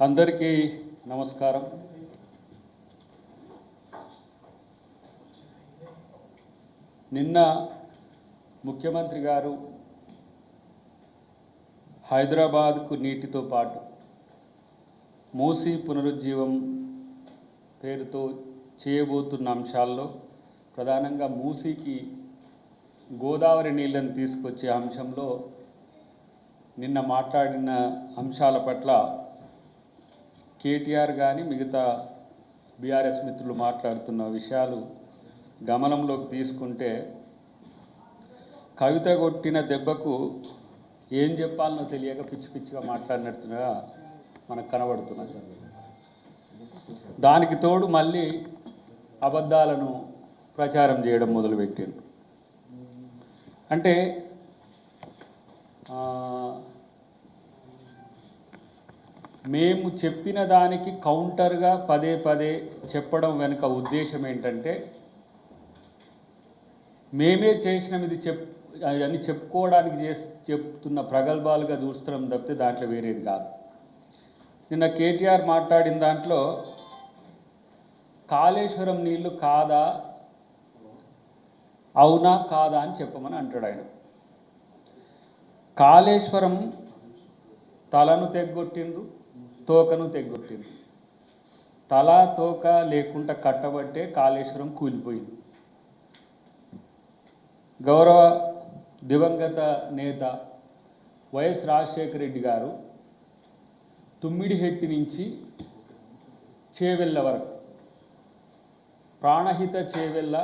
అందరికీ నమస్కారం. నిన్న ముఖ్యమంత్రి గారు హైదరాబాద్కు నీటితో పాటు మూసీ పునరుజ్జీవం పేరుతో చేయబోతున్న అంశాల్లో ప్రధానంగా మూసీకి గోదావరి నీళ్ళని తీసుకొచ్చే అంశంలో నిన్న మాట్లాడిన అంశాల పట్ల కేటీఆర్ కానీ మిగతా బీఆర్ఎస్ మిత్రులు మాట్లాడుతున్న విషయాలు గమనంలోకి తీసుకుంటే కవిత కొట్టిన దెబ్బకు ఏం చెప్పాలనో తెలియక పిచ్చి పిచ్చిగా మాట్లాడినట్టుగా మనకు కనబడుతున్నా సార్. దానికి తోడు మళ్ళీ అబద్ధాలను ప్రచారం చేయడం మొదలుపెట్టారు. అంటే మేము చెప్పిన దానికి కౌంటర్గా పదే పదే చెప్పడం వెనుక ఉద్దేశం ఏంటంటే మేమే చేసినాం ఇది అని చెప్పుకోవడానికి చెప్తున్న ప్రగల్భాలుగా చూస్తున్నాం తప్పితే దాంట్లో వేరేది కాదు. నిన్న కేటీఆర్ మాట్లాడిన దాంట్లో కాళేశ్వరం నీళ్లు కాదా అవునా కాదా అని చెప్పమని అంటాడు ఆయన. కాళేశ్వరం తలను తెగ్గొట్టిండ్రు, తోకను తెగ్గొట్టిండ్రు. తల తోక లేకుండా కట్టబట్టే కాళేశ్వరం కూలిపోయింది. గౌరవ దివంగత నేత వైఎస్ రాజశేఖర రెడ్డి గారు తుమ్మిడిహెట్టి నుంచి చేవెళ్ళ వరకు ప్రాణహిత చేవెళ్ళ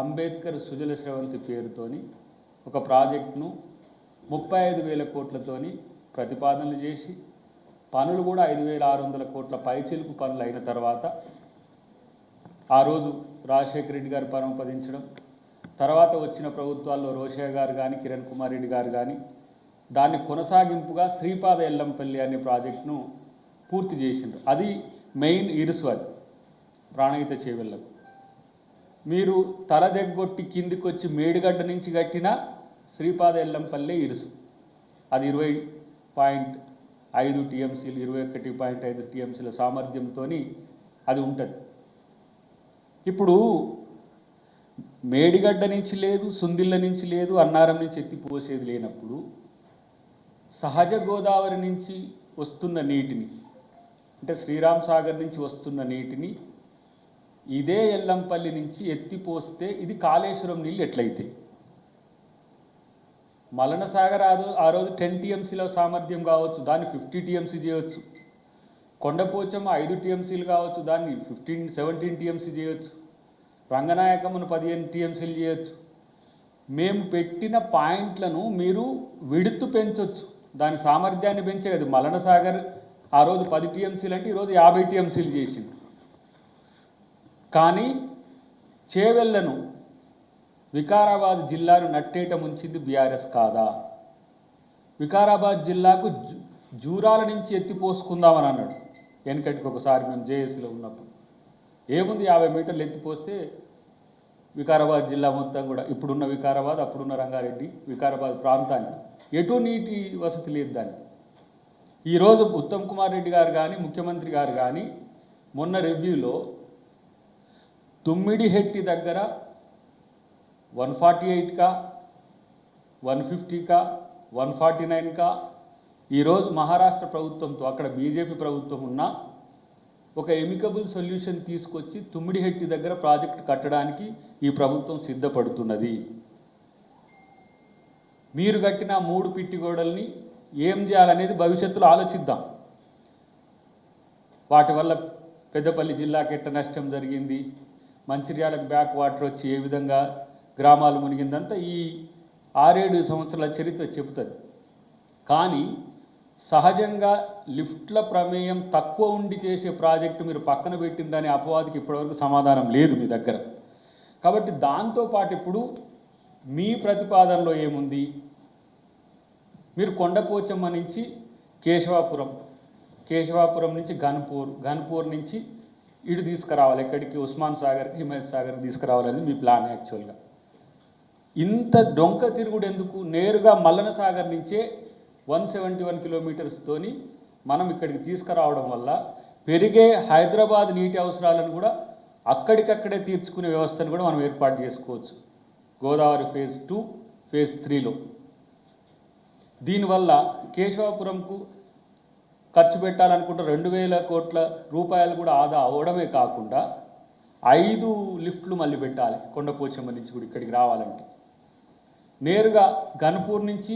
అంబేద్కర్ సుజల స్రవంతి పేరుతోని ఒక ప్రాజెక్టును 35,000 కోట్లతోని ప్రతిపాదనలు చేసి పనులు కూడా 5,600 కోట్ల పైచిలుకు పనులు అయిన తర్వాత ఆ రోజు రాజశేఖర రెడ్డి గారు పరమపదించడం, తర్వాత వచ్చిన ప్రభుత్వాల్లో రోషయ్య గారు కానీ కిరణ్ కుమార్ రెడ్డి గారు కానీ దాన్ని కొనసాగింపుగా శ్రీపాద ఎల్లంపల్లి అనే ప్రాజెక్టును పూర్తి చేసిండ్రు. అది మెయిన్ ఇరుసు. అది ప్రాణహిత చేవెళ్ళకు మీరు తల దగ్గొట్టి కిందికి వచ్చి మేడిగడ్డ నుంచి కట్టిన శ్రీపాద ఎల్లంపల్లి ఇరుసు. అది 20.5 టీఎంసీలు 21.5 టీఎంసీల సామర్థ్యంతో అది ఉంటుంది. ఇప్పుడు మేడిగడ్డ నుంచి లేదు, సుందిళ్ళ నుంచి లేదు, అన్నారం నుంచి ఎత్తిపోసేది లేనప్పుడు సహజ గోదావరి నుంచి వస్తున్న నీటిని అంటే శ్రీరామ్ సాగర్ నుంచి వస్తున్న నీటిని ఇదే ఎల్లంపల్లి నుంచి ఎత్తిపోస్తే ఇది కాళేశ్వరం నీళ్ళు ఎట్లయితే మలన సాగర్ ఆ రోజు 10 టీఎంసీల సామర్థ్యం కావచ్చు, దాన్ని 50 టీఎంసీ చేయవచ్చు. కొండపోచమ్మ 5 టీఎంసీలు కావచ్చు, దాన్ని 17 టీఎంసీ చేయవచ్చు. రంగనాయకమ్మను 15 టీఎంసీలు చేయొచ్చు. మేము పెట్టిన పాయింట్లను మీరు విడుతు పెంచవచ్చు, దాని సామర్థ్యాన్ని పెంచే కదా. మలన సాగర్ ఆ రోజు 10 టీఎంసీలు అంటే ఈరోజు 50 టీఎంసీలు చేసింది. కానీ చేవెళ్ళను వికారాబాద్ జిల్లాను నట్టేట ముంచింది బీఆర్ఎస్ కాదా? వికారాబాద్ జిల్లాకు జూరాల నుంచి ఎత్తిపోసుకుందామని అన్నాడు వెనకటికి ఒకసారి మేము జేఏసీలో ఉన్నప్పుడు. ఏముంది 50 మీటర్లు ఎత్తిపోస్తే వికారాబాద్ జిల్లా మొత్తం కూడా ఇప్పుడున్న వికారాబాద్ అప్పుడున్న రంగారెడ్డి వికారాబాద్ ప్రాంతానికి ఎటు నీటి వసతి లేదు దానికి. ఈరోజు ఉత్తమ్ కుమార్ రెడ్డి గారు కానీ ముఖ్యమంత్రి గారు కానీ మొన్న రివ్యూలో తుమ్మిడిహెట్టి దగ్గర 148కా 150కా 149కా ఈరోజు మహారాష్ట్ర ప్రభుత్వంతో అక్కడ బీజేపీ ప్రభుత్వం ఉన్న ఒక ఎమికబుల్ సొల్యూషన్ తీసుకొచ్చి తుమ్మిడిహెట్టి దగ్గర ప్రాజెక్టు కట్టడానికి ఈ ప్రభుత్వం సిద్ధపడుతున్నది. మీరు కట్టిన 3 పిట్టిగోడల్ని ఏం చేయాలనేది భవిష్యత్తులో ఆలోచిద్దాం. వాటి వల్ల పెద్దపల్లి జిల్లాకి ఎట్ట నష్టం జరిగింది, మంచిర్యాలకు బ్యాక్ వాటర్ వచ్చి ఏ విధంగా గ్రామాలు మునిగిందంతా ఈ 6-7 సంవత్సరాల చరిత్ర చెబుతుంది. కానీ సహజంగా లిఫ్ట్ల ప్రమేయం తక్కువ ఉండి చేసే ప్రాజెక్టు మీరు పక్కన పెట్టిందనే అపవాదికి ఇప్పటివరకు సమాధానం లేదు మీ దగ్గర. కాబట్టి దాంతోపాటు ఇప్పుడు మీ ప్రతిపాదనలో ఏముంది? మీరు కొండపోచమ్మ నుంచి కేశవాపురం నుంచి గన్పూర్ నుంచి ఇటు తీసుకురావాలి, ఎక్కడికి ఉస్మాన్ సాగర్కి హిమాయత్ సాగర్కి తీసుకురావాలని మీ ప్లాన్. యాక్చువల్గా ఇంత డొంక తిరుగుడు ఎందుకు? నేరుగా మల్లన సాగర్ నుంచే 171 కిలోమీటర్స్తోని మనం ఇక్కడికి తీసుకురావడం వల్ల పెరిగే హైదరాబాద్ నీటి అవసరాలను కూడా అక్కడికక్కడే తీర్చుకునే వ్యవస్థను కూడా మనం ఏర్పాటు చేసుకోవచ్చు గోదావరి ఫేజ్ 2 ఫేజ్ 3లో. దీనివల్ల కేశవాపురంకు ఖర్చు పెట్టాలనుకుంటే 2,000 కోట్ల రూపాయలు కూడా ఆదా అవడమే కాకుండా 5 లిఫ్ట్లు మళ్ళీ పెట్టాలి కొండపోచమ్మ నుంచి కూడా ఇక్కడికి రావాలంటే. నేరుగా గన్పూర్ నుంచి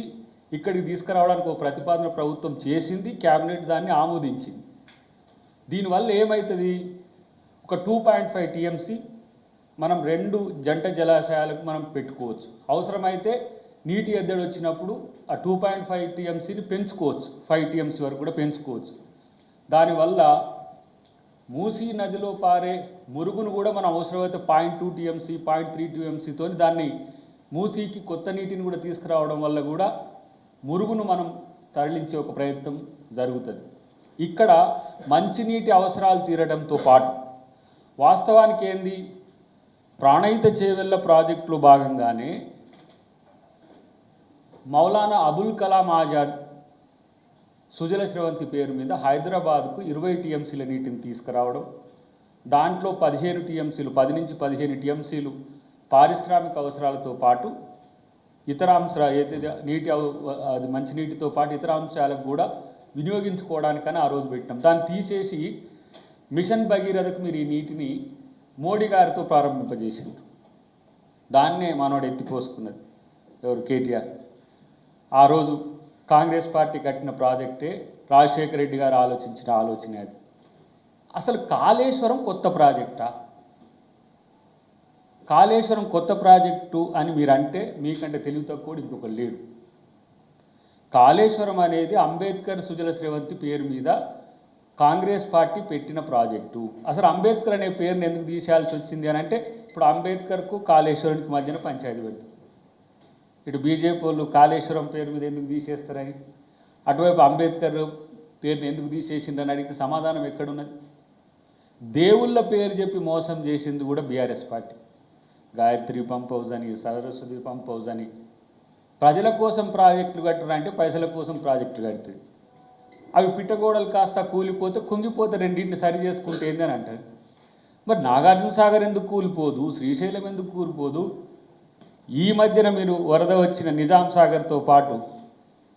ఇక్కడికి తీసుకురావడానికి ఒక ప్రతిపాదన ప్రభుత్వం చేసింది, క్యాబినెట్ దాన్ని ఆమోదించింది. దీనివల్ల ఏమవుతుంది, ఒక 2.5 టీఎంసీ మనం 2 జంట జలాశయాలకు మనం పెట్టుకోవచ్చు. అవసరమైతే నీటి ఎద్దడి వచ్చినప్పుడు ఆ 2.5 టీఎంసీని పెంచుకోవచ్చు, 5 టీఎంసీ వరకు కూడా పెంచుకోవచ్చు. దానివల్ల మూసీ నదిలో పారే మురుగును కూడా మనం అవసరమైతే 0.2 టీఎంసీ 0.3 టీఎంసీతో దాన్ని మూసీకి కొత్త నీటిని కూడా తీసుకురావడం వల్ల కూడా మురుగును మనం తరలించే ఒక ప్రయత్నం జరుగుతుంది. ఇక్కడ మంచినీటి అవసరాలు తీరడంతో పాటు వాస్తవానికి ఏంది, ప్రాణహిత చేవెళ్ళ ప్రాజెక్టులో భాగంగానే మౌలానా అబుల్ కలాం ఆజాద్ సుజల స్రవంతి పేరు మీద హైదరాబాద్కు 20 టీఎంసీల నీటిని తీసుకురావడం, దాంట్లో 15 టీఎంసీలు 10 నుంచి 15 టీఎంసీలు పారిశ్రామిక అవసరాలతో పాటు ఇతర నీటి అది మంచినీటితో పాటు ఇతర అంశాలకు కూడా వినియోగించుకోవడానికని ఆ రోజు పెట్టినాం. దాన్ని తీసేసి మిషన్ భగీరథకు మీరు ఈ నీటిని మోడీ గారితో ప్రారంభింపజేసింది. దాన్నే మనోడు ఎత్తిపోసుకున్నది ఎవరు, కేటీఆర్. ఆ రోజు కాంగ్రెస్ పార్టీ కట్టిన ప్రాజెక్టే రాజశేఖర రెడ్డి గారు ఆలోచించిన ఆలోచన అది. అసలు కాళేశ్వరం కొత్త ప్రాజెక్టా? కాళేశ్వరం కొత్త ప్రాజెక్టు అని మీరంటే మీకంటే తెలివి తక్కువ ఇంకొక లేడు. కాళేశ్వరం అనేది అంబేద్కర్ సుజల స్రవంతి పేరు మీద కాంగ్రెస్ పార్టీ పెట్టిన ప్రాజెక్టు. అసలు అంబేద్కర్ అనే పేరుని ఎందుకు తీసేయాల్సి వచ్చింది అని అంటే, ఇప్పుడు అంబేద్కర్కు కాళేశ్వరానికి మధ్యన పంచాయతీ పెడుతుంది. ఇటు బీజేపీ వాళ్ళు కాళేశ్వరం పేరు మీద ఎందుకు తీసేస్తారని, అటువైపు అంబేద్కర్ పేరుని ఎందుకు తీసేసిందని అడిగితే సమాధానం ఎక్కడున్నది? దేవుళ్ళ పేరు చెప్పి మోసం చేసింది కూడా BRS party. Gayatri pump house అని, సరస్వతి పంప్ హౌస్ అని. ప్రజల కోసం ప్రాజెక్టులు కట్టరంటే పైసల కోసం ప్రాజెక్టులు కడుతుంది. అవి పిట్టగోడలు కాస్త కూలిపోతే కుంగిపోతే రెండింటిని సరి చేసుకుంటే ఏందని అంటారు. మరి నాగార్జున సాగర్ ఎందుకు కూలిపోదు, శ్రీశైలం ఎందుకు కూలిపోదు? ఈ మధ్యన మీరు వరద వచ్చిన నిజాం సాగర్తో పాటు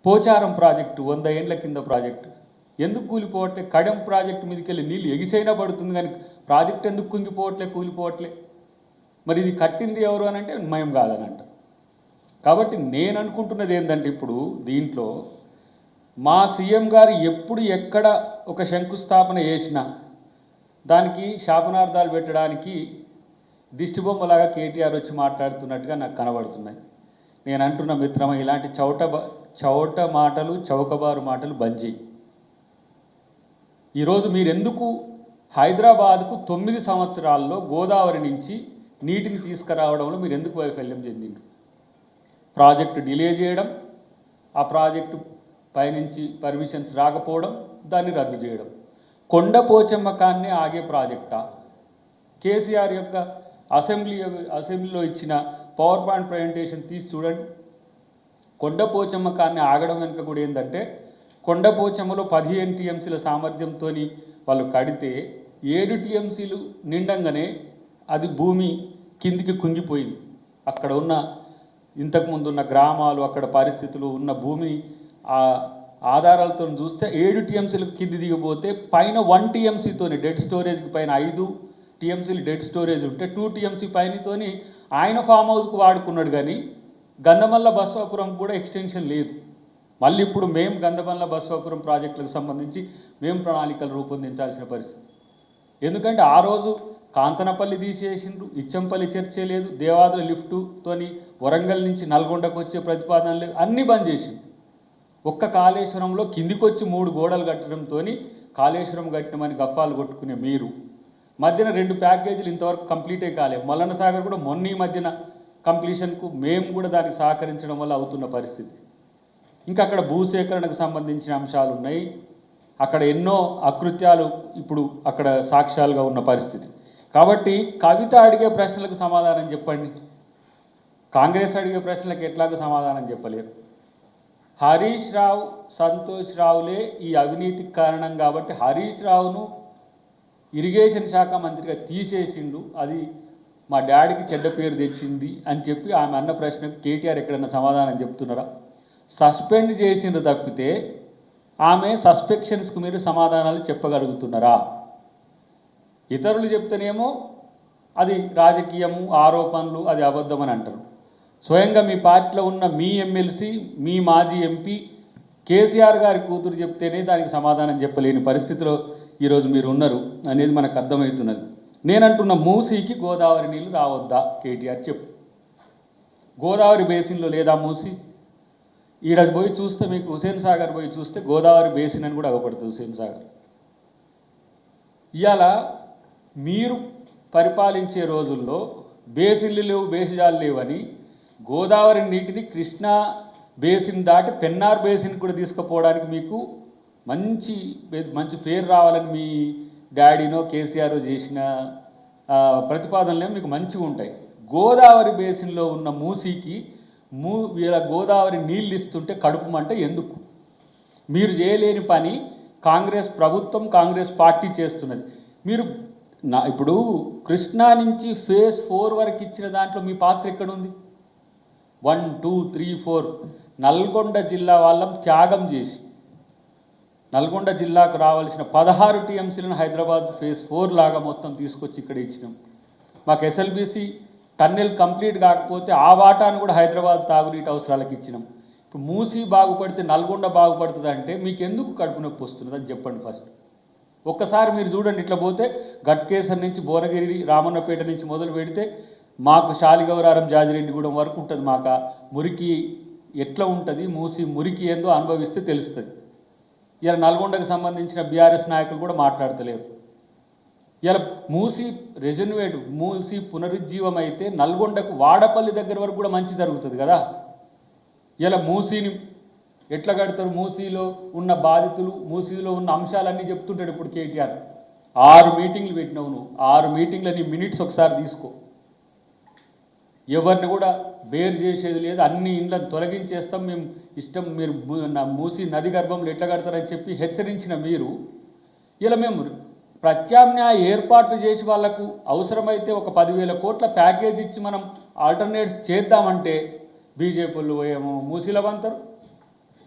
పోచారం ప్రాజెక్టు 100 ఏండ్ల కింద ప్రాజెక్టు ఎందుకు కూలిపోవట్లే? కడెం ప్రాజెక్టు మీదకి వెళ్ళి నీళ్ళు ఎగిసైనా పడుతుంది కానీ ప్రాజెక్ట్ ఎందుకు కుంగిపోవట్లే, కూలిపోవట్లే? మరి ఇది కట్టింది ఎవరు అని అంటే మేము కాదని అంట. కాబట్టి నేను అనుకుంటున్నది ఏంటంటే, ఇప్పుడు దీంట్లో మా సీఎం గారు ఎప్పుడు ఎక్కడ ఒక శంకుస్థాపన చేసినా దానికి శాపనార్థాలు పెట్టడానికి దిష్టిబొమ్మలాగా కేటీఆర్ వచ్చి మాట్లాడుతున్నట్టుగా నాకు కనబడుతున్నాయి. నేను అంటున్న మిత్రమా, ఇలాంటి చౌట మాటలు, చౌకబారు మాటలు బంద్ చేయి. ఈరోజు మీరెందుకు హైదరాబాద్కు 9 సంవత్సరాల్లో గోదావరి నుంచి నీటిని తీసుకురావడంలో మీరు ఎందుకు వైఫల్యం చెందిండ్రు? ప్రాజెక్టు డిలే చేయడం, ఆ ప్రాజెక్టు పైనుంచి పర్మిషన్స్ రాకపోవడం, దాన్ని రద్దు చేయడం. కొండపోచమ్మ కాన్నే ఆగే ప్రాజెక్టా? కేసీఆర్ యొక్క అసెంబ్లీలో ఇచ్చిన పవర్ పాయింట్ ప్రజెంటేషన్ తీసి చూడండి. కొండపోచమ్మ కాన్నే ఆగడం వెనుక కూడా ఏంటంటే, కొండపోచమ్మలో 15 టీఎంసీల సామర్థ్యంతో వాళ్ళు కడితే 7 టీఎంసీలు నిండంగానే అది భూమి కిందికి కుంగిపోయింది. అక్కడ ఉన్న ఇంతకుముందు ఉన్న గ్రామాలు, అక్కడ పరిస్థితులు ఉన్న భూమి ఆధారాలతో చూస్తే 7 టీఎంసీలకు కింది దిగిపోతే పైన 1 టీఎంసీతోని డెడ్ స్టోరేజ్కి పైన 5 టీఎంసీలు డెడ్ స్టోరేజ్ ఉంటే 2 టీఎంసీ పైనతోని ఆయన ఫామ్ హౌస్కు వాడుకున్నాడు. కానీ గంధమల్ల బసవాపురం కూడా ఎక్స్టెన్షన్ లేదు. మళ్ళీ ఇప్పుడు మేము గంధమల్ల బసవాపురం ప్రాజెక్టులకు సంబంధించి మేము ప్రణాళికలు రూపొందించాల్సిన పరిస్థితి. ఎందుకంటే ఆ రోజు కాంతనపల్లి తీసేసిండ్రు, ఇచ్చంపల్లి చర్చే లేదు, దేవాదుల లిఫ్టుతోని వరంగల్ నుంచి నల్గొండకు వచ్చే ప్రతిపాదనలు లేవు, అన్నీ బంద్ చేసింది. ఒక్క కాళేశ్వరంలో కిందికొచ్చి 3 గోడలు కట్టడంతో కాళేశ్వరం కట్టినమని గఫాలు కొట్టుకునే మీరు మధ్యన 2 ప్యాకేజీలు ఇంతవరకు కంప్లీటే కాలేదు. మల్లన్న సాగర్ కూడా మొన్న ఈ మధ్యన కంప్లీషన్కు మేము కూడా దానికి సహకరించడం వల్ల అవుతున్న పరిస్థితి. ఇంకా అక్కడ భూసేకరణకు సంబంధించిన అంశాలు ఉన్నాయి. అక్కడ ఎన్నో అకృత్యాలు ఇప్పుడు అక్కడ సాక్ష్యాలుగా ఉన్న పరిస్థితి. కాబట్టి కవిత అడిగే ప్రశ్నలకు సమాధానం చెప్పండి, కాంగ్రెస్ అడిగే ప్రశ్నలకు ఎట్లాగో సమాధానం చెప్పలేరు. హరీష్ రావు సంతోష్ రావులే ఈ అవినీతికి కారణం కాబట్టి హరీష్ రావును ఇరిగేషన్ శాఖ మంత్రిగా తీసేసిండు, అది మా డాడీకి చెడ్డ పేరు తెచ్చింది అని చెప్పి ఆమె అన్న ప్రశ్నకు కేటీఆర్ ఎక్కడన్నా సమాధానం చెప్తున్నారా? సస్పెండ్ చేసిండ్రు తప్పితే ఆమె సస్పెక్షన్స్కు మీరు సమాధానాలు చెప్పగలుగుతున్నారా? ఇతరులు చెప్తేనేమో అది రాజకీయము, ఆరోపణలు, అది అబద్ధమని అంటారు. స్వయంగా మీ పార్టీలో ఉన్న మీ ఎమ్మెల్సీ, మీ మాజీ ఎంపీ కేసీఆర్ గారి కూతురు చెప్తేనే దానికి సమాధానం చెప్పలేని పరిస్థితిలో ఈరోజు మీరు ఉన్నారు అనేది మనకు అర్థమవుతున్నది. నేనంటున్న మూసీకి గోదావరి నీళ్ళు రావద్దా కేటీఆర్ చెప్పు. గోదావరి బేసిన్లో లేదా మూసీ? ఈడ పోయి చూస్తే మీకు హుసేన్ సాగర్ పోయి చూస్తే గోదావరి బేసిన్ అని కూడా అగపడుతుంది హుసేన్ సాగర్. ఇవాళ మీరు పరిపాలించే రోజుల్లో బేసిన్లు లేవు, బేసిజాలు లేవని గోదావరి నీటిని కృష్ణా బేసిన్ దాటి పెన్నార్ బేసిన్ కూడా తీసుకుపోవడానికి మీకు మంచి పేరు రావాలని మీ డాడీనో కేసీఆర్ చేసిన ప్రతిపాదనలే మీకు మంచిగా ఉంటాయి. గోదావరి బేసిన్లో ఉన్న మూసీకి వీళ్ళ గోదావరి నీళ్ళు ఇస్తుంటే కడుపు మంట ఎందుకు? మీరు చేయలేని పని కాంగ్రెస్ ప్రభుత్వం, కాంగ్రెస్ పార్టీ చేస్తున్నది. మీరు ఇప్పుడు కృష్ణా నుంచి ఫేజ్ 4 వరకు ఇచ్చిన దాంట్లో మీ పాత్ర ఎక్కడుంది? 1, 2, 3, 4 నల్గొండ జిల్లా వాళ్ళం త్యాగం చేసి నల్గొండ జిల్లాకు రావాల్సిన 16 టీఎంసీలను హైదరాబాద్ ఫేజ్ 4 లాగా మొత్తం తీసుకొచ్చి ఇక్కడ ఇచ్చినాం. మాకు ఎస్ఎల్బీసీ టన్నెల్ కంప్లీట్ కాకపోతే ఆ వాటాను కూడా హైదరాబాద్ తాగునీటి అవసరాలకు ఇచ్చినాం. ఇప్పుడు మూసీ బాగుపడితే నల్గొండ బాగుపడుతుంది అంటే మీకు ఎందుకు కడుపు నొప్పి వస్తున్నది అని చెప్పండి ఫస్ట్. ఒక్కసారి మీరు చూడండి, ఇట్లా పోతే గట్కేసర్ నుంచి భువనగిరి, రామన్నపేట నుంచి మొదలు పెడితే మాకు శాలిగౌరారం, జాజిరెడ్డిగూడెం వరకు ఉంటుంది. మాకు మురికి ఎట్లా ఉంటుంది, మూసి మురికి ఏందో అనుభవిస్తే తెలుస్తుంది. ఇలా నల్గొండకు సంబంధించిన బీఆర్ఎస్ నాయకులు కూడా మాట్లాడతలేరు. ఇలా మూసి రెజన్యువేట్, మూసి పునరుజ్జీవం అయితే నల్గొండకు వాడపల్లి దగ్గర వరకు కూడా మంచి జరుగుతుంది కదా. ఇలా మూసీని ఎట్లా కడతారు, మూసీలో ఉన్న బాధితులు, మూసీలో ఉన్న అంశాలన్నీ చెప్తుంటాడు ఇప్పుడు కేటీఆర్. 6 మీటింగ్లు పెట్టినావు నువ్వు. 6 మీటింగ్ల నీ మినిట్స్ ఒకసారి తీసుకో. ఎవరిని కూడా బేర్ చేసేది లేదు, అన్ని ఇండ్లను తొలగించేస్తాం మేము, ఇష్టం మీరు మూసి నది గర్భంలో ఎట్లా కడతారని చెప్పి హెచ్చరించిన మీరు ఇలా మేము ప్రత్యామ్నాయ ఏర్పాట్లు చేసి వాళ్లకు అవసరమైతే ఒక 10,000 కోట్ల ప్యాకేజ్ ఇచ్చి మనం ఆల్టర్నేట్స్ చేద్దామంటే బీజేపీలు ఏమో మూసీలవంటారు,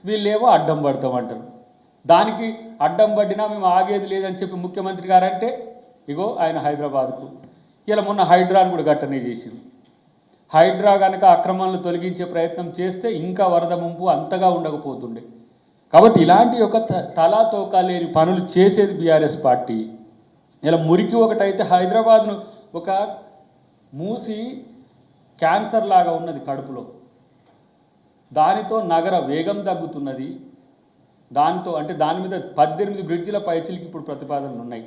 వీళ్ళేమో అడ్డం పడతామంటారు. దానికి అడ్డం పడినా మేము ఆగేది లేదని చెప్పి ముఖ్యమంత్రి గారంటే ఇగో ఆయన హైదరాబాద్కు ఇలా మొన్న హైడ్రాను కూడా గట్టనే చేసింది. హైడ్రా కనుక అక్రమాలను తొలగించే ప్రయత్నం చేస్తే ఇంకా వరద ముంపు అంతగా ఉండకపోతుండే. కాబట్టి ఇలాంటి ఒక తలాతోకా లేని పనులు చేసేది బీఆర్ఎస్ పార్టీ. ఇలా మురికి ఒకటైతే హైదరాబాద్ను ఒక మూసి క్యాన్సర్ లాగా ఉన్నది కడుపులో, దానితో నగర వేగం తగ్గుతున్నది. దాంతో అంటే దాని మీద 18 బ్రిడ్జిల పైచిలకి ఇప్పుడు ప్రతిపాదనలు ఉన్నాయి.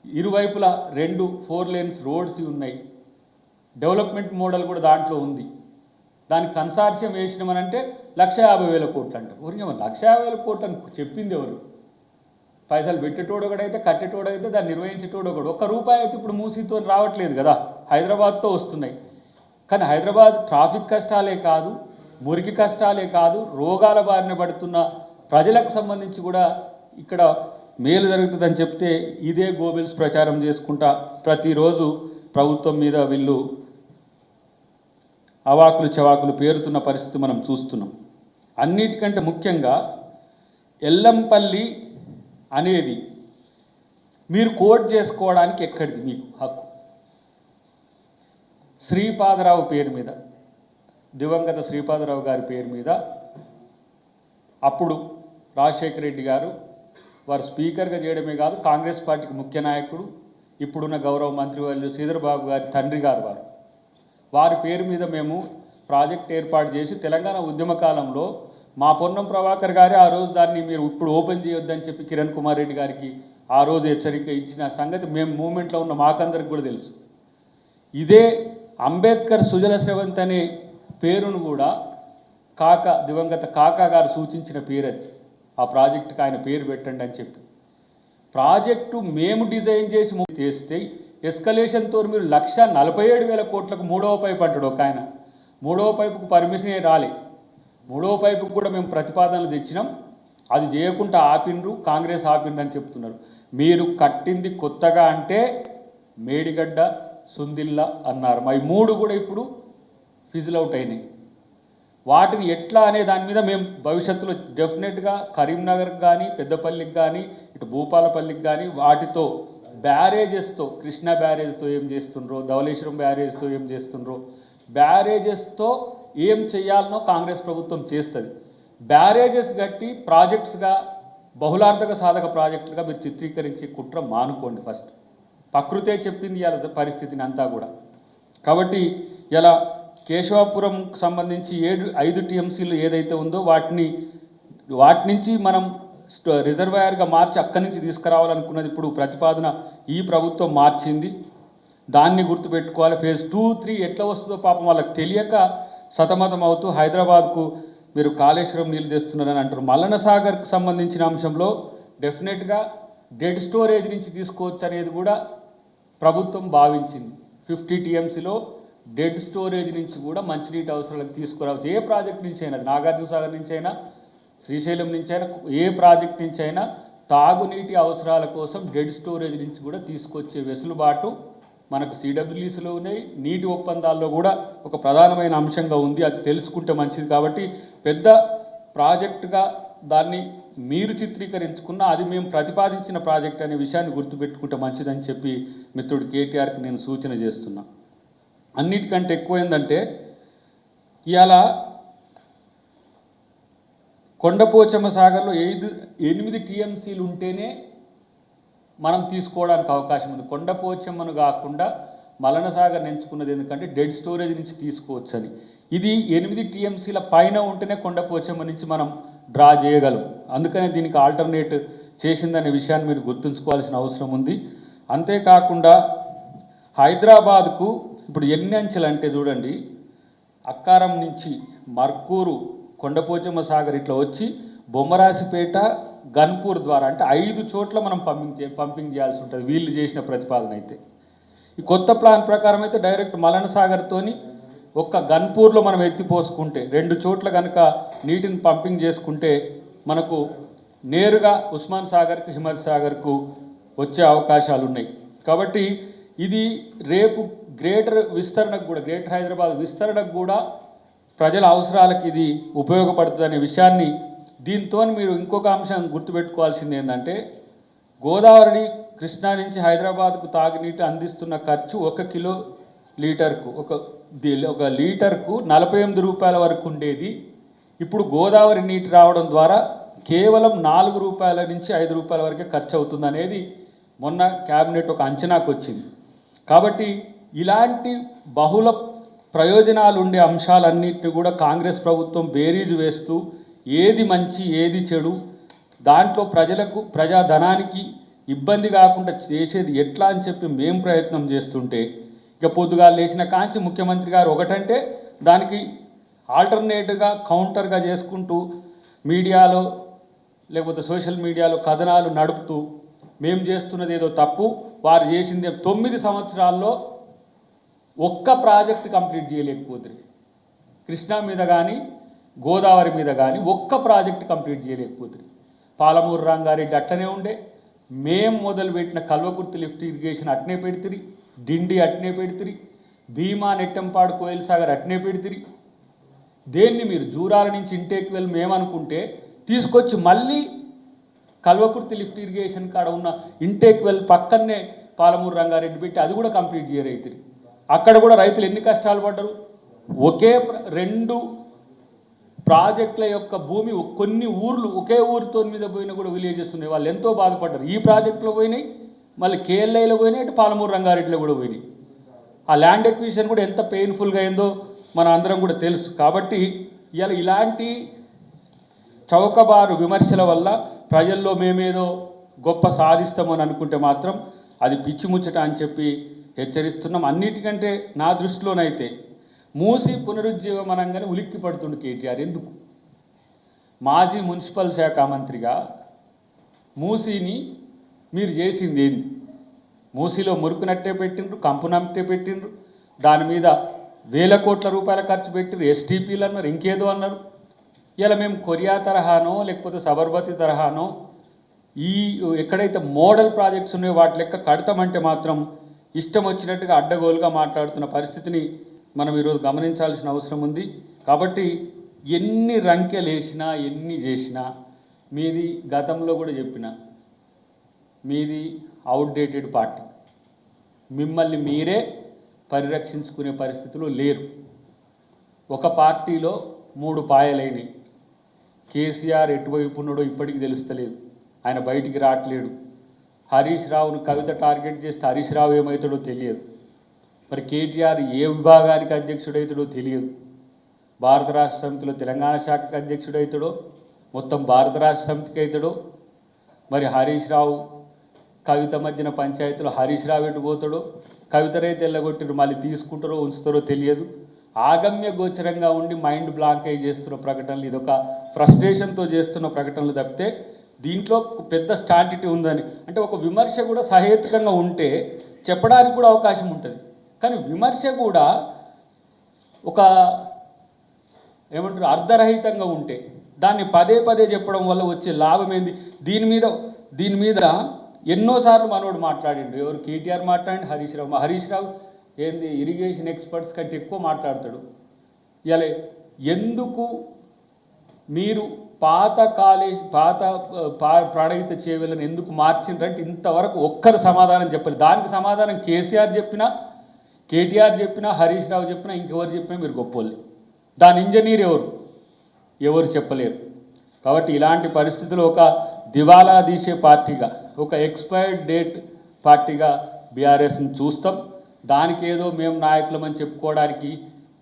ఇరువైపులా 2 4 లేన్స్ రోడ్స్ ఉన్నాయి. డెవలప్మెంట్ మోడల్ కూడా దాంట్లో ఉంది. దానికి కన్సార్షియం వేసినామనంటే 150,000 కోట్లు అంటారు. ఊరికే 150,000 కోట్లు అని చెప్పింది ఎవరు? పైసలు పెట్టేటోడు ఒకడైతే, కట్టేటోడైతే, దాన్ని నిర్వహించేటోడు ఒకడు. ₹1 అయితే ఇప్పుడు మూసీతో రావట్లేదు కదా, హైదరాబాద్తో వస్తున్నాయి. కానీ హైదరాబాద్ ట్రాఫిక్ కష్టాలే కాదు, మురికి కష్టాలే కాదు, రోగాల బారిన పడుతున్న ప్రజలకు సంబంధించి కూడా ఇక్కడ మేలు జరుగుతుందని చెప్తే ఇదే గోబెల్స్ ప్రచారం చేసుకుంటా ప్రతిరోజు ప్రభుత్వం మీద వీళ్ళు అవాకులు చవాకులు పేరుతున్న పరిస్థితి మనం చూస్తున్నాం. అన్నిటికంటే ముఖ్యంగా ఎల్లంపల్లి అనేది మీరు కోట్ చేసుకోవడానికి ఎక్కడిది మీకు హక్కు? శ్రీపాదరావు పేరు మీద, దివంగత శ్రీపాదరావు గారి పేరు మీద అప్పుడు రాజశేఖర రెడ్డి గారు వారు స్పీకర్గా చేయడమే కాదు, కాంగ్రెస్ పార్టీకి ముఖ్య నాయకుడు, ఇప్పుడున్న గౌరవ మంత్రివర్యులు శ్రీధర్బాబు గారి తండ్రి గారు వారి పేరు మీద మేము ప్రాజెక్ట్ ఏర్పాటు చేసి తెలంగాణ ఉద్యమ కాలంలో మా పొన్నం ప్రభాకర్ గారే ఆ రోజు దాన్ని మీరు ఇప్పుడు ఓపెన్ చేయొద్దని చెప్పి కిరణ్ కుమార్ రెడ్డి గారికి ఆ రోజు హెచ్చరిక ఇచ్చిన సంగతి మేము మూమెంట్లో ఉన్న మాకందరికి కూడా తెలుసు. ఇదే అంబేద్కర్ సుజల స్రవంతి అనే పేరును కూడా దివంగత కాకా గారు సూచించిన పేరు అది. ఆ ప్రాజెక్టుకి ఆయన పేరు పెట్టండి అని చెప్పి ప్రాజెక్టు మేము డిజైన్ చేసి చేస్తే ఎస్కలేషన్తో మీరు 147,000 కోట్లకు 3వ పైపు అంటాడు ఒక ఆయన. 3వ పైపుకు పర్మిషన్ రాలే. మూడో పైపుకు కూడా మేము ప్రతిపాదనలు తెచ్చినాం, అది చేయకుండా ఆపిండ్రు, కాంగ్రెస్ ఆపిండ్రు అని చెప్తున్నారు. మీరు కట్టింది కొత్తగా అంటే మేడిగడ్డ, సుందిల్ల అన్నారు. మరి మూడు కూడా ఇప్పుడు ఫిజిల్ అవుట్ అయినాయి. వాటిని ఎట్లా అనే దాని మీద మేము భవిష్యత్తులో డెఫినెట్గా కరీంనగర్కి కానీ, పెద్దపల్లికి కానీ, ఇటు భూపాలపల్లికి కానీ వాటితో బ్యారేజెస్తో, కృష్ణా బ్యారేజ్తో ఏం చేస్తుండ్రో, ధవళేశ్వరం బ్యారేజ్తో ఏం చేస్తుండ్రో, బ్యారేజెస్తో ఏం చేయాలనో కాంగ్రెస్ ప్రభుత్వం చేస్తుంది. బ్యారేజెస్ కట్టి ప్రాజెక్ట్స్గా, బహుళార్థక సాధక ప్రాజెక్టులుగా మీరు చిత్రీకరించే కుట్ర మానుకోండి. ఫస్ట్ ప్రకృతే చెప్పింది ఇవాళ పరిస్థితిని అంతా కూడా. కాబట్టి ఇలా కేశవాపురంకు సంబంధించి 5 టీఎంసీలు ఏదైతే ఉందో వాటి నుంచి మనం రిజర్వాయర్గా మార్చి అక్కడి నుంచి తీసుకురావాలనుకున్నది ఇప్పుడు ప్రతిపాదన ఈ ప్రభుత్వం మార్చింది. దాన్ని గుర్తుపెట్టుకోవాలి. ఫేజ్ 2, 3 ఎట్లా వస్తుందో పాపం వాళ్ళకి తెలియక సతమతం అవుతూ హైదరాబాద్కు మీరు కాళేశ్వరం నీళ్ళు తెస్తున్నారని అంటారు. మల్లన సాగర్కు సంబంధించిన అంశంలో డెఫినెట్గా డెడ్ స్టోరేజ్ నుంచి తీసుకోవచ్చు అనేది కూడా ప్రభుత్వం భావించింది. 50 టీఎంసీలో డెడ్ స్టోరేజ్ నుంచి కూడా మంచినీటి అవసరాలకు తీసుకురావచ్చు. ఏ ప్రాజెక్ట్ నుంచి అయినా, నాగార్జున సాగర్ నుంచి అయినా, శ్రీశైలం నుంచి అయినా, ఏ ప్రాజెక్ట్ నుంచి అయినా తాగునీటి అవసరాల కోసం డెడ్ స్టోరేజ్ నుంచి కూడా తీసుకొచ్చే వెసులుబాటు మనకు సిడబ్ల్యూసీలో ఉన్నాయి. నీటి ఒప్పందాల్లో కూడా ఒక ప్రధానమైన అంశంగా ఉంది. అది తెలుసుకుంటే మంచిది. కాబట్టి పెద్ద ప్రాజెక్టుగా దాన్ని మీరు చిత్రీకరించుకున్న, అది మేము ప్రతిపాదించిన ప్రాజెక్ట్ అనే విషయాన్ని గుర్తుపెట్టుకుంటే మంచిదని చెప్పి మిత్రుడు కేటీఆర్కి నేను సూచన చేస్తున్నా. అన్నిటికంటే ఎక్కువ ఏంటంటే ఇవాళ కొండపోచమ్మ సాగర్లో 8 టీఎంసీలు ఉంటేనే మనం తీసుకోవడానికి అవకాశం ఉంది. కొండపోచమ్మను కాకుండా మల్లన సాగర్ ఎంచుకున్నది ఎందుకంటే డెడ్ స్టోరేజ్ నుంచి తీసుకోవచ్చని. ఇది 8 టీఎంసీల పైన ఉంటేనే కొండపోచమ్మ నుంచి మనం డ్రా చేయగలం. అందుకనే దీనికి ఆల్టర్నేట్ చేసిందనే విషయాన్ని మీరు గుర్తుంచుకోవాల్సిన అవసరం ఉంది. అంతేకాకుండా హైదరాబాద్కు ఇప్పుడు ఎన్ని అంచెలు అంటే చూడండి, అక్కారం నుంచి మర్కూరు, కొండపోచమ్మ సాగర్ ఇట్లా వచ్చి బొమ్మరాసిపేట, గన్పూర్ ద్వారా అంటే 5 చోట్ల మనం పంపింగ్ చేయాల్సి ఉంటుంది వీళ్ళు చేసిన ప్రతిపాదన అయితే. ఈ కొత్త ప్లాన్ ప్రకారం అయితే డైరెక్ట్ మల్లన సాగర్తోని ఒక్క గన్పూర్లో మనం ఎత్తిపోసుకుంటే 2 చోట్ల కనుక నీటిని పంపింగ్ చేసుకుంటే మనకు నేరుగా ఉస్మాన్ సాగర్కు, హిమత్ సాగర్కు వచ్చే అవకాశాలు ఉన్నాయి. కాబట్టి ఇది రేపు గ్రేటర్ విస్తరణకు కూడా, గ్రేటర్ హైదరాబాద్ విస్తరణకు కూడా ప్రజల అవసరాలకు ఇది ఉపయోగపడుతుందనే విషయాన్ని దీంతో మీరు ఇంకొక అంశం గుర్తుపెట్టుకోవాల్సింది ఏంటంటే, గోదావరి కృష్ణా నుంచి హైదరాబాద్కు తాగునీటి అందిస్తున్న ఖర్చు 1 కిలో లీటర్కు ఒక లీటర్కు 48 రూపాయల వరకు ఉండేది. ఇప్పుడు గోదావరి నీటి రావడం ద్వారా కేవలం 4 రూపాయల నుంచి 5 రూపాయల వరకే ఖర్చు అవుతుంది అనేది మొన్న క్యాబినెట్ ఒక అంచనాకు వచ్చింది. కాబట్టి ఇలాంటి బహుళ ప్రయోజనాలు ఉండే అంశాలన్నింటినీ కూడా కాంగ్రెస్ ప్రభుత్వం బేరీజు వేస్తూ ఏది మంచి ఏది చెడు, దాంట్లో ప్రజలకు, ప్రజాధనానికి ఇబ్బంది కాకుండా చేసేది ఎట్లా అని చెప్పి మేము ప్రయత్నం చేస్తుంటే, ఇక పొద్దుగా లేచిన కాంచి ముఖ్యమంత్రి గారు ఒకటంటే దానికి ఆల్టర్నేట్గా కౌంటర్గా చేసుకుంటూ మీడియాలో లేకపోతే సోషల్ మీడియాలో కథనాలు నడుపుతూ మేము చేస్తున్నది ఏదో తప్పు, వారు చేసింది 9 సంవత్సరాల్లో ఒక్క ప్రాజెక్ట్ కంప్లీట్ చేయలేకపోతుంది. కృష్ణా మీద కానీ గోదావరి మీద కానీ ఒక్క ప్రాజెక్ట్ కంప్లీట్ చేయలేకపోతుంది. పాలమూరు రంగారెడ్డి అట్లనే ఉండే, మేము మొదలుపెట్టిన కల్వకుర్తి లిఫ్ట్ ఇరిగేషన్ అట్నే పెడితిరి, డిండి అట్నే పెడితిరి, భీమా నెట్టంపాడు కోయిల్ సాగర్ అట్నే పెడితిరి. దేన్ని మీరు జూరాల నుంచి ఇంటేక్ వెల్ మేమనుకుంటే తీసుకొచ్చి మళ్ళీ కల్వకుర్తి లిఫ్ట్ ఇరిగేషన్ కాడ ఉన్న ఇంటేక్ వెల్ పక్కనే పాలమూరు రంగారెడ్డి పెట్టి అది కూడా కంప్లీట్ చేయరైతురి. అక్కడ కూడా రైతులు ఎన్ని కష్టాలు పడ్డరు. ఒకే 2 ప్రాజెక్టుల యొక్క భూమి కొన్ని ఊర్లు ఒకే ఊరితో మీద పోయినా కూడా విలేజెస్ ఉన్నాయి, వాళ్ళు ఎంతో బాధపడ్డారు. ఈ ప్రాజెక్టులో పోయినాయి, మళ్ళీ కేఎల్ఐలో పోయినాయి, ఇటు పాలమూరు రంగారెడ్డిలో కూడా పోయినాయి. ఆ ల్యాండ్ ఎక్విజిషన్ కూడా ఎంత పెయిన్ఫుల్గా అయిందో మన అందరం కూడా తెలుసు. కాబట్టి ఇలాంటి చౌకబారు విమర్శల వల్ల ప్రజల్లో మేమేదో గొప్ప సాధిస్తామని అనుకుంటే మాత్రం అది పిచ్చి ముచ్చట అని చెప్పి హెచ్చరిస్తున్నాం. అన్నిటికంటే నా దృష్టిలోనైతే మూసి పునరుజ్జీవమనంగానే ఉలిక్కి పడుతుంది కేటీఆర్. ఎందుకు? మాజీ మున్సిపల్ శాఖ మంత్రిగా మూసీని మీరు చేసింది ఏంది? మూసీలో మురుకునట్టే పెట్టిండ్రు, కంపునట్టే పెట్టిండ్రు, దాని మీద వేల కోట్ల రూపాయల ఖర్చు పెట్టిండ్రు, ఎస్టీపీలు అన్నారు, ఇంకేదో అన్నారు. ఇలా మేము కొరియా తరహానో లేకపోతే సబర్మతి తరహానో ఈ ఎక్కడైతే మోడల్ ప్రాజెక్ట్స్ ఉన్నాయో వాటి లెక్క కడతామంటే మాత్రం ఇష్టం వచ్చినట్టుగా అడ్డగోలుగా మాట్లాడుతున్న పరిస్థితిని మనం ఈరోజు గమనించాల్సిన అవసరం ఉంది. కాబట్టి ఎన్ని రంకెలు వేసినా ఎన్ని చేసినా మీది గతంలో కూడా చెప్పిన మీది అవుట్డేటెడ్ పార్టీ, మిమ్మల్ని మీరే పరిరక్షించుకునే పరిస్థితులు లేరు. ఒక పార్టీలో 3 పాయలైనవి. కేసీఆర్ ఎటువైపు ఉన్నాడో ఇప్పటికీ తెలుస్తలేదు, ఆయన బయటికి రావట్లేడు. హరీష్ రావును కవిత టార్గెట్ చేస్తే హరీష్ రావు ఏమవుతాడో తెలియదు. మరి కేటీఆర్ ఏ విభాగానికి అధ్యక్షుడవుతాడో తెలియదు. భారత రాష్ట్ర సమితిలో తెలంగాణ శాఖకు అధ్యక్షుడవుతాడో, మొత్తం భారత రాష్ట్ర సమితికి అవుతాడో, మరి హరీష్ రావు కవిత మధ్యన పంచాయతీలో హరీష్ రావు ఎటు పోతాడో, కవితరైతే ఎల్లగొట్టిరు మళ్ళీ తీసుకుంటారో ఉంచుతారో తెలియదు. ఆగమ్య గోచరంగా ఉండి మైండ్ బ్లాక్ అయి చేస్తున్న ప్రకటనలు, ఇదొక ఫ్రస్ట్రేషన్తో చేస్తున్న ప్రకటనలు తప్పితే దీంట్లో పెద్ద స్టాంటిటీ ఉందని, అంటే ఒక విమర్శ కూడా సహేతుకంగా ఉంటే చెప్పడానికి కూడా అవకాశం ఉంటుంది. కానీ విమర్శ కూడా ఒక ఏమంటారు అర్ధరహితంగా ఉంటే దాన్ని పదే పదే చెప్పడం వల్ల వచ్చే లాభం ఏంది? దీని మీద ఎన్నోసార్లు మనోడు మాట్లాడిండు. ఎవరు? కేటీఆర్ మాట్లాడి, హరీష్ రావు ఏంది ఇరిగేషన్ ఎక్స్పర్ట్స్ కంటే ఎక్కువ మాట్లాడతాడు. ఇలా ఎందుకు మీరు పాత ప్రాణహిత చేవెళ్ళని ఎందుకు మార్చిండ్రంటే ఇంతవరకు ఒక్కరు సమాధానం చెప్పలేదు. దానికి సమాధానం కేసీఆర్ చెప్పినా, కేటీఆర్ చెప్పినా, హరీష్ రావు చెప్పినా, ఇంకెవరు చెప్పినా మీరు గొప్పోళ్ళు. దాని ఇంజనీర్ ఎవరు చెప్పలేరు. కాబట్టి ఇలాంటి పరిస్థితులు ఒక దివాలా తీసే పార్టీగా, ఒక ఎక్స్పైర్డ్ డేట్ పార్టీగా బీఆర్ఎస్ని చూస్తాం. దానికి ఏదో మేము నాయకులమని చెప్పుకోవడానికి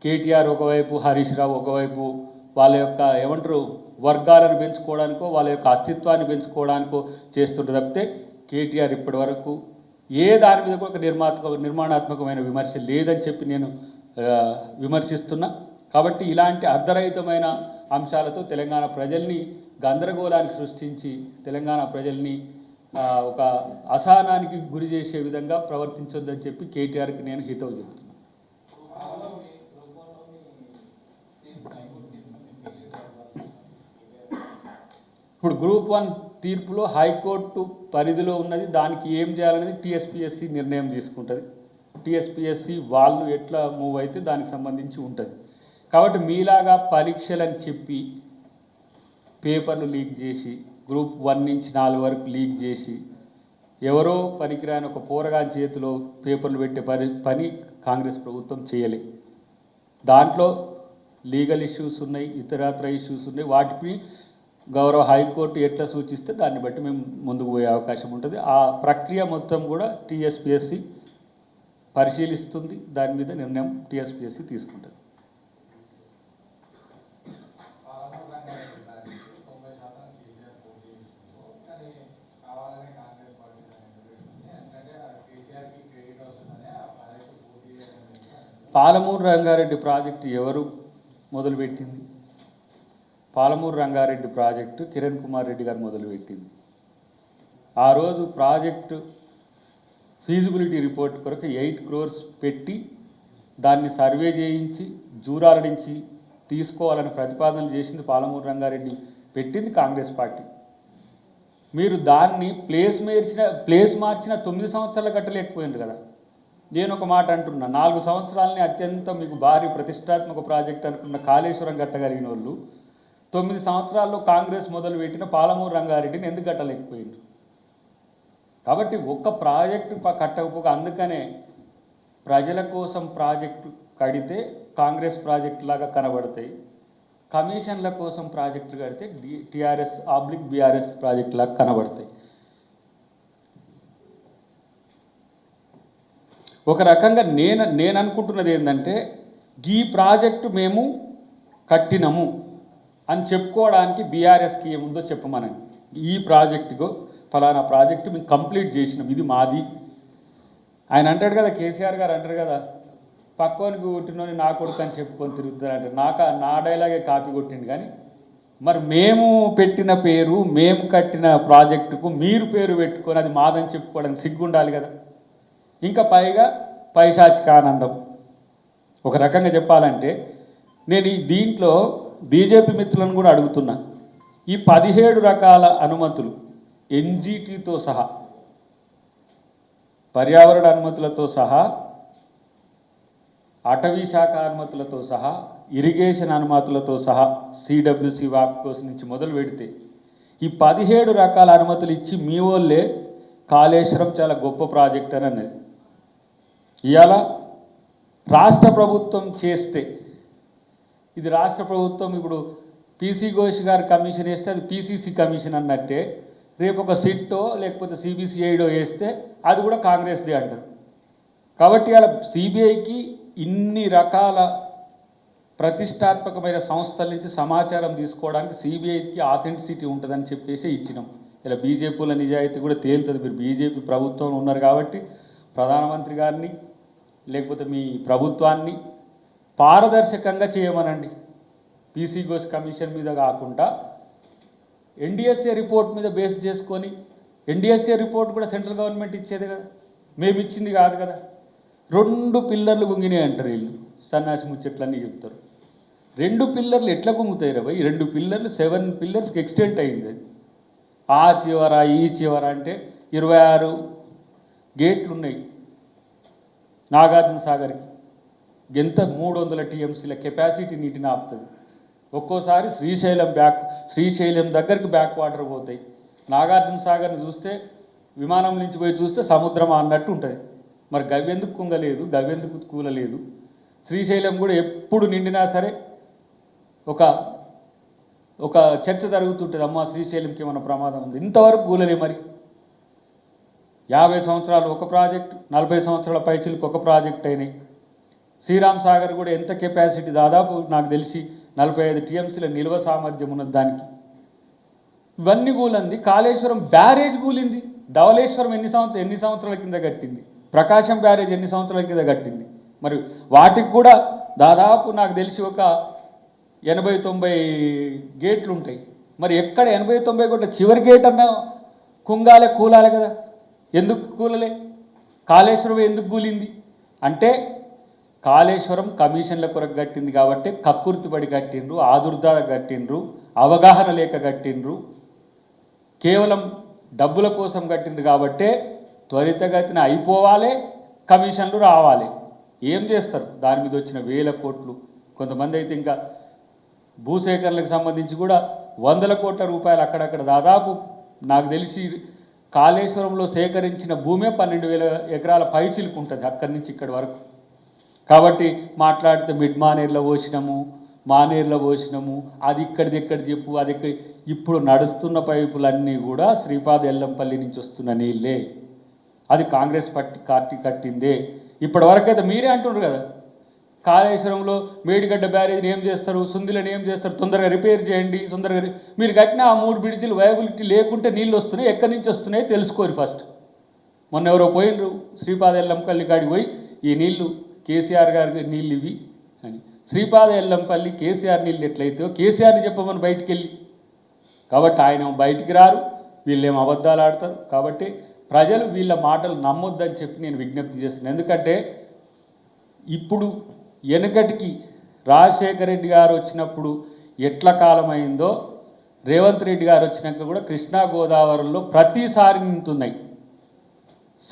కేటీఆర్ ఒకవైపు, హరీష్ రావు ఒకవైపు వాళ్ళ యొక్క ఏమంటారు వర్గాలను పెంచుకోవడానికో వాళ్ళ యొక్క అస్తిత్వాన్ని పెంచుకోవడానికో చేస్తుంటే తప్పితే కేటీఆర్ ఇప్పటి వరకు ఏ దాని మీద ఒక నిర్మాణాత్మకమైన విమర్శ లేదని చెప్పి నేను విమర్శిస్తున్నా. కాబట్టి ఇలాంటి అర్ధరహితమైన అంశాలతో తెలంగాణ ప్రజల్ని గందరగోళానికి సృష్టించి తెలంగాణ ప్రజల్ని ఒక అసహనానికి గురి చేసే విధంగా ప్రవర్తించొద్దని చెప్పి కేటీఆర్కి నేను హితవు చెప్తున్నాను. ఇప్పుడు గ్రూప్ 1 తీర్పులో హైకోర్టు పరిధిలో ఉన్నది, దానికి ఏం చేయాలనేది టీఎస్పీఎస్సీ నిర్ణయం తీసుకుంటుంది. టీఎస్పీఎస్సీ వాళ్ళు ఎట్లా మూవ్ అయితే దానికి సంబంధించి ఉంటుంది. కాబట్టి మీలాగా పరీక్షలని చెప్పి పేపర్లు లీక్ చేసి గ్రూప్ 1 నుంచి 4 వరకు లీక్ చేసి ఎవరో పనికిరాని ఒక పోరగాని చేతిలో పేపర్లు పెట్టే పని కాంగ్రెస్ ప్రభుత్వం చేయలే. దాంట్లో లీగల్ ఇష్యూస్ ఉన్నాయి, ఇతరత్ర ఇష్యూస్ ఉన్నాయి. వాటికి గౌరవ హైకోర్టు ఎట్లా సూచిస్తే దాన్ని బట్టి మేము ముందుకు పోయే అవకాశం ఉంటుంది. ఆ ప్రక్రియ మొత్తం కూడా టీఎస్పీఎస్సీ పరిశీలిస్తుంది. దాని మీద నిర్ణయం టీఎస్పీఎస్సీ తీసుకుంటుంది. పాలమూరు రంగారెడ్డి ప్రాజెక్టు ఎవరు మొదలుపెట్టింది? పాలమూరు రంగారెడ్డి ప్రాజెక్టు కిరణ్ కుమార్ రెడ్డి గారు మొదలుపెట్టింది. ఆ రోజు ప్రాజెక్టు ఫీజిబిలిటీ రిపోర్ట్ కొరకు 8 crores పెట్టి దాన్ని సర్వే చేయించి జూరాల నుంచి తీసుకోవాలని ప్రతిపాదనలు చేసింది పాలమూరు రంగారెడ్డి, పెట్టింది కాంగ్రెస్ పార్టీ. మీరు దాన్ని ప్లేస్ మార్చిన 9 సంవత్సరాలు కట్టలేకపోయింది కదా. నేను ఒక మాట అంటున్నా, 4 సంవత్సరాలని అత్యంత మీకు భారీ ప్రతిష్టాత్మక ప్రాజెక్ట్ అనుకున్న కాళేశ్వరం కట్టగలిగిన వాళ్ళు 9 సంవత్సరాల్లో కాంగ్రెస్ మొదలుపెట్టిన పాలమూరు రంగారెడ్డిని ఎందుకు కట్టలేకపోయింది? కాబట్టి ఒక్క ప్రాజెక్టు కట్టకపోక, అందుకనే ప్రజల కోసం ప్రాజెక్టు కడితే కాంగ్రెస్ ప్రాజెక్టు లాగా కనబడతాయి, కమిషన్ల కోసం ప్రాజెక్టులు కడితే టీఆర్ఎస్/బీఆర్ఎస్ ప్రాజెక్టు లాగా కనబడతాయి. ఒక రకంగా నేను అనుకుంటున్నది ఏంటంటే, ఈ ప్రాజెక్టు మేము కట్టినము అని చెప్పుకోవడానికి బీఆర్ఎస్కి ఏముందో చెప్పమనండి. ఈ ప్రాజెక్టుకు ఫలానా ప్రాజెక్టు మేము కంప్లీట్ చేసినాం, ఇది మాది. ఆయన అంటాడు కదా, కేసీఆర్ గారు అంటారు కదా, పక్కోనికి కొట్టినోని నా కొడుకు అని చెప్పుకొని తిరుగుతారంటే నా డైలాగే కాపీ కొట్టింది. కానీ మరి మేము పెట్టిన పేరు, మేము కట్టిన ప్రాజెక్టుకు మీరు పేరు పెట్టుకొని అది మాదని చెప్పుకోవడానికి సిగ్గుండాలి కదా. ఇంకా పైగా పైశాచిక ఆనందం. ఒక రకంగా చెప్పాలంటే నేను దీంట్లో బీజేపీ మిత్రులను కూడా అడుగుతున్నా, ఈ 17 రకాల అనుమతులు ఎన్జీటీతో సహా, పర్యావరణ అనుమతులతో సహా, అటవీ శాఖ అనుమతులతో సహా, ఇరిగేషన్ అనుమతులతో సహా, సిడబ్ల్యూసి వాప్కోస్ నుంచి మొదలు పెడితే ఈ 17 రకాల అనుమతులు ఇచ్చి మీ వాళ్ళే కాళేశ్వరం చాలా గొప్ప ప్రాజెక్ట్ అని అన్నది. ఇవాళ రాష్ట్ర ప్రభుత్వం చేస్తే, ఇది రాష్ట్ర ప్రభుత్వం ఇప్పుడు పీసీ ఘోష్ గారు కమిషన్ వేస్తే అది పీసీసీ కమిషన్ అన్నట్టే, రేపు ఒక సిట్టో లేకపోతే సిబిసిఐడో వేస్తే అది కూడా కాంగ్రెస్దే అంటారు. కాబట్టి అలా సిబిఐకి ఇన్ని రకాల ప్రతిష్టాత్మకమైన సంస్థల నుంచి సమాచారం తీసుకోవడానికి సిబిఐకి ఆథెంటిసిటీ ఉంటుందని చెప్పేసి ఇచ్చినాం. ఇలా బీజేపీల నిజాయితీ కూడా తేలుతుంది. మీరు బీజేపీ ప్రభుత్వంలో ఉన్నారు కాబట్టి ప్రధానమంత్రి గారిని లేకపోతే మీ ప్రభుత్వాన్ని పారదర్శకంగా చేయమనండి. పీసీ ఘోష్ కమిషన్ మీద కాకుండా ఎన్డీఎస్ఏ రిపోర్ట్ మీద బేస్ చేసుకొని, ఎన్డీఎస్ఏ రిపోర్ట్ కూడా సెంట్రల్ గవర్నమెంట్ ఇచ్చేది కదా, మేము ఇచ్చింది కాదు కదా. 2 పిల్లర్లు గుంగినాయి అంటారు వీళ్ళు, సన్నాసి ముచ్చట్లన్నీ చెప్తారు. 2 పిల్లర్లు ఎట్లా గుంగుతాయి రా భయ్? 2 పిల్లర్లు 7 పిల్లర్స్కి ఎక్స్టెంట్ అయింది. అది ఆ చివర ఈ చివర అంటే 26 గేట్లు ఉన్నాయి నాగార్జున సాగర్కి. ఎంత 300 టీఎంసీల కెపాసిటీ నీటిని ఆపుతుంది. ఒక్కోసారి శ్రీశైలం దగ్గరికి బ్యాక్ వాటర్ పోతాయి. నాగార్జున సాగర్ని చూస్తే విమానం నుంచి పోయి చూస్తే సముద్రమా అన్నట్టు ఉంటుంది. మరి గవ్వెందుకు కుంగలేదు, గవ్వెందుకు కూలలేదు? శ్రీశైలం కూడా ఎప్పుడు నిండినా సరే ఒక చర్చ జరుగుతుంటుంది, అమ్మ శ్రీశైలంకి ఏమైనా ప్రమాదం ఉంది. ఇంతవరకు కూలలే. మరి 50 సంవత్సరాలు ఒక ప్రాజెక్టు, 40 సంవత్సరాల పైచిలకు ఒక ప్రాజెక్ట్ అయినాయి. శ్రీరామ్ సాగర్ కూడా ఎంత కెపాసిటీ, దాదాపు నాకు తెలిసి 45 టీఎంసీల నిల్వ సామర్థ్యం ఉన్నది దానికి. ఇవన్నీ కూలంది. కాళేశ్వరం బ్యారేజ్ కూలింది. ధవళేశ్వరం ఎన్ని సంవత్సరాల కింద కట్టింది. ప్రకాశం బ్యారేజ్ ఎన్ని సంవత్సరాల కింద కట్టింది. మరి వాటికి కూడా దాదాపు నాకు తెలిసి ఒక 80-90 గేట్లు ఉంటాయి. మరి ఎక్కడ 80-90 కూడా చివరి గేట్ అన్నా కూలాలి కదా. ఎందుకు కూలలే? కాళేశ్వరం ఎందుకు కూలింది అంటే కాళేశ్వరం కమిషన్ల కొరకు కట్టింది కాబట్టి కక్కుర్తిపడి కట్టిండ్రు, ఆదుర్దార కట్టిండ్రు, అవగాహన లేక కట్టిండ్రు, కేవలం డబ్బుల కోసం కట్టిండ్రు. కాబట్టే త్వరితగతిన అయిపోవాలి, కమిషన్లు రావాలి. ఏం చేస్తారు? దాని మీద వచ్చిన 1000 కోట్లు. కొంతమంది అయితే ఇంకా భూసేకరణలకు సంబంధించి కూడా 100 కోట్ల రూపాయలు అక్కడక్కడ, దాదాపు నాకు తెలిసి కాళేశ్వరంలో సేకరించిన భూమే 12,000 ఎకరాల పైచిలుకు ఉంటుంది అక్కడి నుంచి ఇక్కడి వరకు. కాబట్టి మాట్లాడితే మిడ్ మానేర్లో పోసినాము, అది ఇక్కడిది ఎక్కడ చెప్పు, అది ఇప్పుడు నడుస్తున్న పైపులన్నీ కూడా శ్రీపాద ఎల్లంపల్లి నుంచి వస్తున్న నీళ్ళే. అది కాంగ్రెస్ పార్టీ కట్టిందే. ఇప్పటి వరకు అయితే మీరే అంటున్నారు కదా, కాళేశ్వరంలో మేడిగడ్డ బ్యారేజ్ని ఏం చేస్తారు, సుందిలని ఏం చేస్తారు, తొందరగా రిపేర్ చేయండి, తొందరగా. మీరు కట్టిన ఆ 3 బ్రిడ్జిలు వయబిలిటీ లేకుంటే నీళ్ళు వస్తున్నాయి, ఎక్కడి నుంచి వస్తున్నాయి తెలుసుకోరు ఫస్ట్. మొన్న ఎవరో పోయినరు శ్రీపాద ఎల్లంపల్లి కాడికి పోయి, ఈ నీళ్లు కేసీఆర్ గారికి నీళ్ళు ఇవి అని. శ్రీపాద ఎల్లంపల్లి కేసీఆర్ నీళ్ళు ఎట్లయితే కేసీఆర్ని చెప్పమని బయటికి వెళ్ళి. కాబట్టి ఆయన బయటికి రారు, వీళ్ళేమో అబద్ధాలు ఆడతారు. కాబట్టి ప్రజలు వీళ్ళ మాటలు నమ్మొద్దని చెప్పి నేను విజ్ఞప్తి చేస్తున్నాను. ఎందుకంటే ఇప్పుడు వెనకటికి రాజశేఖర రెడ్డి గారు వచ్చినప్పుడు ఎట్ల కాలమైందో, రేవంత్ రెడ్డి గారు వచ్చినాక కూడా కృష్ణా గోదావరిలో ప్రతిసారి నిండుతున్నాయి,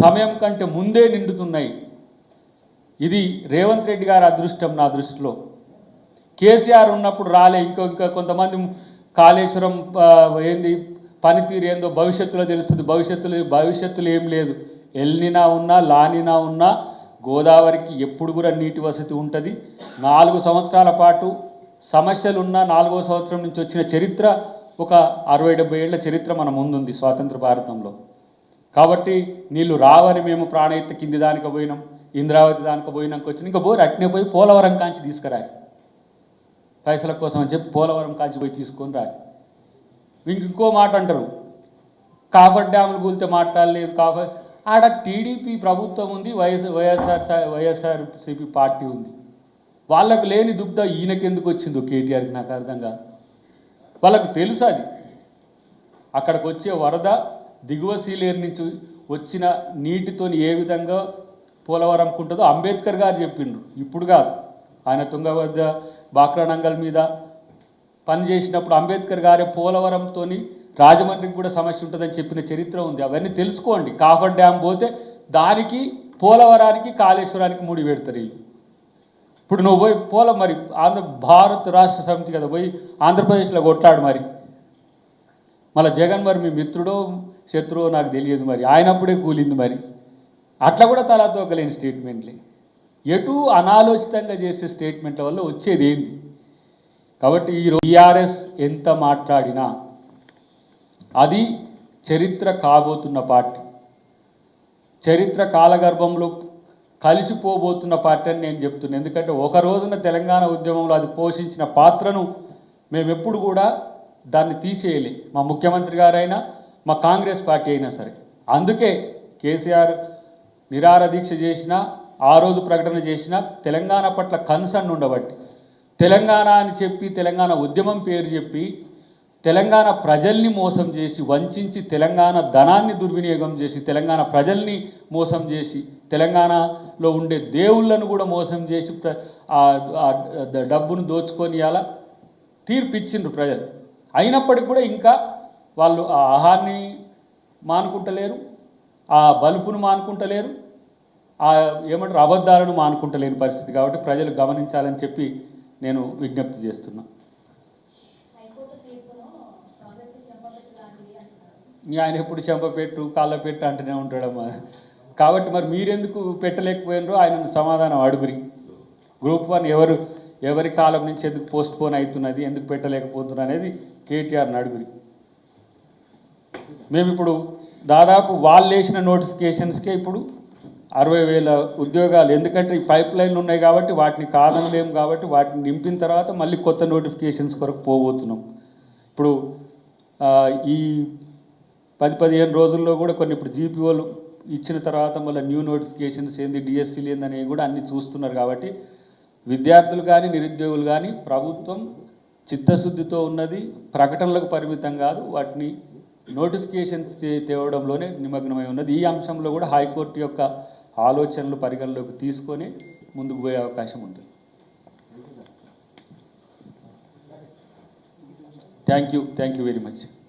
సమయం కంటే ముందే నిండుతున్నాయి. ఇది రేవంత్ రెడ్డి గారి అదృష్టం నా దృష్టిలో. కేసీఆర్ ఉన్నప్పుడు రాలే. ఇంకా కొంతమంది కాళేశ్వరం ఏంది పనితీరు ఏందో భవిష్యత్తులో తెలుస్తుంది. భవిష్యత్తులో ఏం లేదు. ఎల్నినా ఉన్నా లానినా ఉన్నా గోదావరికి ఎప్పుడు కూడా నీటి వసతి ఉంటుంది. 4 సంవత్సరాల పాటు సమస్యలున్న 4వ సంవత్సరం నుంచి వచ్చిన చరిత్ర ఒక 60-70 ఏళ్ల చరిత్ర మన ముందుంది స్వాతంత్ర భారతంలో. కాబట్టి నీళ్ళు రావని మేము ప్రాణహిత కింది దానికి పోయినాం, ఇంద్రావతి దానికి పోయినాక వచ్చిన ఇంకా బోరు అట్నే పోయి పోలవరం కాంచి తీసుకురాలి, పైసల కోసం అని చెప్పి పోలవరం కాంచి పోయి తీసుకొని రాలి. ఇంకో మాట అంటారు, కాఫర్ డ్యాములు కూలితే మాట్లాడలేదు. ఆడ టీడీపీ ప్రభుత్వం ఉంది, వైఎస్ఆర్సీపీ పార్టీ ఉంది. వాళ్ళకు లేని దుగ్ధ ఈయనకెందుకు వచ్చిందో కేటీఆర్కి నాకు అర్థం కాదు. వాళ్ళకు తెలుసు అది. అక్కడికి వచ్చే వరద దిగువ సీలేరు నుంచి వచ్చిన నీటితో ఏ విధంగా పోలవరం ఉంటుందో అంబేద్కర్ గారు చెప్పిండ్రు. ఇప్పుడు కాదు, ఆయన తుంగభద్ర బాక్రానంగల్ మీద పనిచేసినప్పుడు అంబేద్కర్ గారే పోలవరంతో రాజమండ్రికి కూడా సమస్య ఉంటుందని చెప్పిన చరిత్ర ఉంది. అవన్నీ తెలుసుకోండి. కాఫర్ డ్యామ్ పోతే దానికి పోలవరానికి కాళేశ్వరానికి ముడి పెడతారు వీళ్ళు. ఇప్పుడు నువ్వు పోయి మరి భారత రాష్ట్ర సమితి కదా పోయి ఆంధ్రప్రదేశ్లో కొట్లాడు మరి. మళ్ళీ జగన్ మరి మీ మిత్రుడో శత్రువో నాకు తెలియదు మరి, ఆయనప్పుడే కూలింది మరి. అట్లా కూడా తలాతోకలేని స్టేట్మెంట్లే, ఎటు అనాలోచితంగా చేసే స్టేట్మెంట్ల వల్ల వచ్చేది ఏంటి? కాబట్టి ఈ టీఆర్ఎస్ ఎంత మాట్లాడినా అది చరిత్ర కాబోతున్న పార్టీ, చరిత్ర కాలగర్భంలో కలిసిపోబోతున్న పార్టీ అని నేను చెప్తున్నాను. ఎందుకంటే ఒక రోజున తెలంగాణ ఉద్యమంలో అది పోషించిన పాత్రను మేము ఎప్పుడు కూడా దాన్ని తీసేయలే, మా ముఖ్యమంత్రి గారైనా మా కాంగ్రెస్ పార్టీ అయినా సరే. అందుకే కేసీఆర్ నిరాహార దీక్ష చేసినా, ఆ రోజు ప్రకటన చేసినా తెలంగాణ పట్ల కన్సర్న్ ఉండబట్టి, తెలంగాణ అని చెప్పి తెలంగాణ ఉద్యమం పేరు చెప్పి తెలంగాణ ప్రజల్ని మోసం చేసి వంచి తెలంగాణ ధనాన్ని దుర్వినియోగం చేసి తెలంగాణ ప్రజల్ని మోసం చేసి తెలంగాణలో ఉండే దేవుళ్ళను కూడా మోసం చేసి డబ్బును దోచుకొని అలా తీర్పిచ్చిండ్రు ప్రజలు. అయినప్పటికీ కూడా ఇంకా వాళ్ళు ఆ ఆహాన్ని మానుకుంటలేరు, ఆ బలుపును మానుకుంటలేరు, ఆ ఏమంటారు అబద్ధాలను మానుకుంటలేని పరిస్థితి. కాబట్టి ప్రజలు గమనించాలని చెప్పి నేను విజ్ఞప్తి చేస్తున్నా. ఆయన ఎప్పుడు చెంపపెట్టు కాళ్ళపెట్టు అంటూనే ఉంటాడమ్మా. కాబట్టి మరి మీరెందుకు పెట్టలేకపోయినరో ఆయనను సమాధానం అడుగురి. గ్రూప్ 1 ఎవరి కాలం నుంచి ఎందుకు పోస్ట్ పోన్ అవుతున్నది, ఎందుకు పెట్టలేకపోతున్నారు అనేది కేటీఆర్ని అడుగురి. మేము ఇప్పుడు దాదాపు వాళ్ళు వేసిన నోటిఫికేషన్స్కే ఇప్పుడు 60,000 ఉద్యోగాలు, ఎందుకంటే ఈ పైప్ లైన్లు ఉన్నాయి కాబట్టి వాటిని కాదనలేము, కాబట్టి వాటిని నింపిన తర్వాత మళ్ళీ కొత్త నోటిఫికేషన్స్ కొరకు పోబోతున్నాం. ఇప్పుడు ఈ 10-15 రోజుల్లో కూడా కొన్ని ఇప్పుడు జీపీఓలు ఇచ్చిన తర్వాత మళ్ళీ న్యూ నోటిఫికేషన్స్ ఏంది, డిఎస్సీలు ఏందనేవి కూడా అన్నీ చూస్తున్నారు. కాబట్టి విద్యార్థులు కానీ నిరుద్యోగులు కానీ ప్రభుత్వం చిత్తశుద్ధితో ఉన్నది, ప్రకటనలకు పరిమితం కాదు, వాటిని నోటిఫికేషన్స్ తేవడంలోనే నిమగ్నమై ఉన్నది. ఈ అంశంలో కూడా హైకోర్టు యొక్క ఆలోచనలు పరిగణలోకి తీసుకొని ముందుకు పోయే అవకాశం ఉంటుంది. Thank you very much.